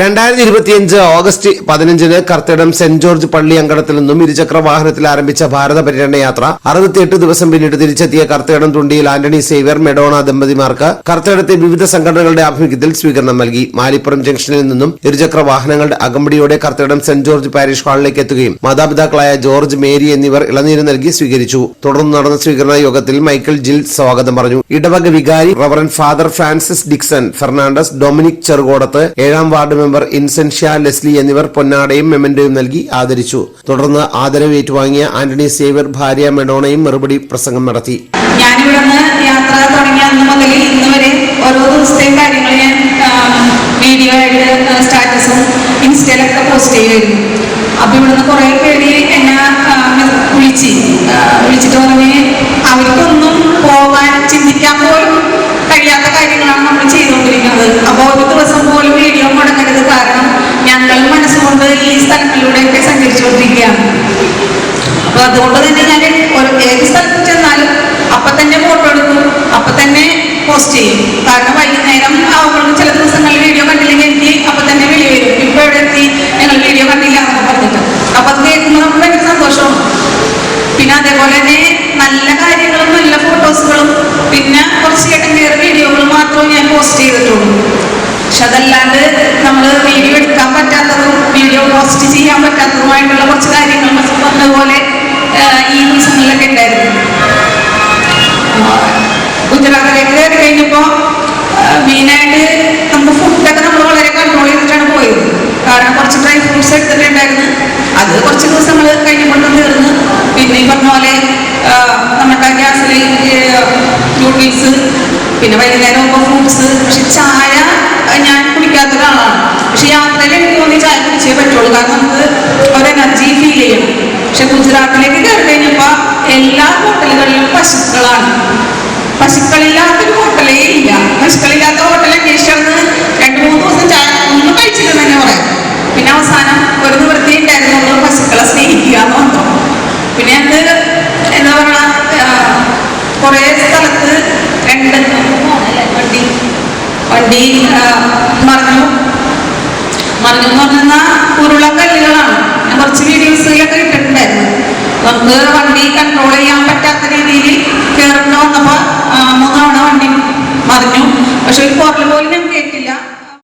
2025 August 15 കർത്തടം saint George പള്ളി അങ്കണത്തിൽ നിന്നും ഇരുചക്ര വാഹനത്തിൽ ആരംഭിച്ച ഭാരത പര്യടന യാത്ര 68 ദിവസം പിന്നീട് തിരിച്ചെത്തിയ കർത്തടം തുണ്ടിയിൽ ആന്റണി സേവ്യർ മെഡോണ ദമ്പതിമാർക്ക് കർത്തടത്തെ വിവിധ സംഘടനകളുടെ ആഭിമുഖ്യത്തിൽ സ്വീകരണം നൽകി. മാലിപ്പുറം ജംഗ്ഷനിൽ നിന്നും ഇരുചക്ര വാഹനങ്ങളുടെ അകമ്പടിയോടെ കർത്തടം സെന്റ് ജോർജ് പാരിഷ് ഹാളിലേക്ക് എത്തുകയും മാതാപിതാക്കളായ ജോർജ്, മേരി എന്നിവർ ഇളനീര് നൽകി സ്വീകരിച്ചു. തുടർന്ന് നടന്ന സ്വീകരണ യോഗത്തിൽ മൈക്കിൾ ജിൽ സ്വാഗതം പറഞ്ഞു. ഇടവക വികാരി reverend father Francis Dixon Fernandes, Dominic Cherukodath, 7ാം വാർഡ് മെമ്പർ ഇൻസെൻഷ്യ ലെസ്ലി എന്നിവർ പൊന്നാടയും മെമന്റോയും നൽകി ആദരിച്ചു. തുടർന്ന് ആദരവ് ഏറ്റുവാങ്ങിയ ആന്റണി സേവ്യർ ഭാര്യ മെഡോണയും മറുപടി പ്രസംഗം നടത്തി. ഞാനിവിടുന്ന് യാത്ര തുടങ്ങിയ അന്ന് മുതൽ ഇന്ന് വരെ ഓരോ ദിവസത്തെയും കാര്യങ്ങൾ ഞാൻ വീഡിയോ ആയിട്ട് സ്റ്റാറ്റസും ഇൻസ്റ്റയിലൊക്കെ പോസ്റ്റ് ചെയ്യുമായിരുന്നു. അപ്പൊ ഇവിടുന്ന് കുറെ പേര് എന്നെ വിളിച്ചിട്ട് പറഞ്ഞ് അവർക്കൊന്നും പോകാൻ ചിന്തിക്കാൻ പോലും കഴിയാത്ത കാര്യങ്ങളാണ് നമ്മൾ ചെയ്തുകൊണ്ടിരിക്കുന്നത്. അപ്പോൾ ഒരു ദിവസം പോലും വീഡിയോ മുടങ്ങരുത്. കാരണം ഞങ്ങൾ മനസ്സുകൊണ്ട് ഈ സ്ഥലങ്ങളിലൂടെയൊക്കെ സഞ്ചരിച്ചുകൊണ്ടിരിക്കുകയാണ്. അപ്പൊ അതുകൊണ്ട് തന്നെ ഞാൻ ഏത് സ്ഥലത്ത് ചെന്നാലും അപ്പൊ തന്നെ ഫോട്ടോ എടുക്കും, അപ്പൊ തന്നെ പോസ്റ്റ് ചെയ്യും. കാരണം വൈകുന്നേരം ആവുമ്പോഴും ചില ദിവസങ്ങളിൽ വീഡിയോ കണ്ടില്ലെങ്കിൽ എനിക്ക് അപ്പൊ തന്നെ വിളി വരും, ഇപ്പൊ എവിടെ എത്തി, ഞങ്ങൾ വീഡിയോ കണ്ടില്ല എന്നൊക്കെ പറഞ്ഞിട്ട്. അപ്പൊ അത് കേൾക്കുമ്പോൾ നമുക്ക് ഭയങ്കര സന്തോഷമാണ്. പിന്നെ അതേപോലെ തന്നെ നല്ല കാര്യങ്ങളും നല്ല ഫോട്ടോസുകളും പിന്നെ കുറച്ച് കേട്ടേറെ വീഡിയോകൾ മാത്രമേ ഞാൻ പോസ്റ്റ് ചെയ്തിട്ടുള്ളൂ. പക്ഷെ അതല്ലാണ്ട് നമ്മൾ വീഡിയോ എടുക്കാൻ പറ്റാത്തതും വീഡിയോ പോസ്റ്റ് ചെയ്യാൻ പറ്റാത്തതുമായിട്ടുള്ള കുറച്ച് കാര്യങ്ങൾ പറഞ്ഞതുപോലെ ഈ ദിവസങ്ങളിലൊക്കെ ഉണ്ടായിരുന്നു. ഗുജറാത്തിലേക്ക് കയറി കഴിഞ്ഞപ്പോൾ മെയിനായിട്ട് നമുക്ക് ഫുഡൊക്കെ നമ്മൾ വളരെ കൺട്രോൾ ചെയ്തിട്ടാണ് പോയത്. കാരണം കുറച്ച് ഡ്രൈ ഫ്രൂട്ട്സ് എടുത്തിട്ടുണ്ടായിരുന്നു. അത് കുറച്ച് ദിവസങ്ങൾ കഴിഞ്ഞപ്പോൾ തീർന്ന്. പിന്നെ ഈ പറഞ്ഞ പോലെ നമ്മുടെ ഗ്യാസിൽ ന്യൂഡിൽസ്, പിന്നെ വൈകുന്നേരം ആകുമ്പോൾ ഫ്രൂട്ട്സ്. പക്ഷെ ചായ ഞാൻ കുടിക്കാത്ത ഒരാളാണ്. പക്ഷെ യാത്രയിൽ എനിക്ക് തോന്നി ചായ കുടിച്ചേ പറ്റുള്ളൂ. കാരണം നമുക്ക് ഒരു എനർജി ഫീൽ ചെയ്യും. പക്ഷെ ഗുജറാത്തിലേക്ക് കയറി കഴിഞ്ഞപ്പോൾ എല്ലാ ഹോട്ടലുകളിലും പശുക്കളാണ്. പശുക്കളില്ലാത്തൊരു ഹോട്ടലേ ഇല്ല. പശുക്കളില്ലാത്ത ഹോട്ടൽ അന്വേഷിച്ചത് 2-3 ദിവസം ചായ ഒന്നും കഴിച്ചില്ലെന്ന് തന്നെ പറയാം. പിന്നെ അവസാനം ഒരു നിവൃത്തി ഉണ്ടായിരുന്നുള്ളൂ, പശുക്കളെ സ്നേഹിക്കുക എന്ന് മാത്രം. പിന്നെ അത് എന്താ പറയുക, കുറേ സ്ഥലത്ത് വണ്ടി മറിഞ്ഞു എന്ന് പറഞ്ഞാൽ ഉരുളക്കല്ലുകളാണ്. ഞാൻ കുറച്ച് വീഡിയോസിലൊക്കെ ഇട്ടിട്ടുണ്ടായിരുന്നു. നമുക്ക് വണ്ടി കൺട്രോൾ ചെയ്യാൻ പറ്റാത്ത രീതിയിൽ കയറേണ്ട വന്നപ്പോൾ 3 തവണ വണ്ടി മറിഞ്ഞു. പക്ഷെ ഒരു പോർട്ടൽ പോലും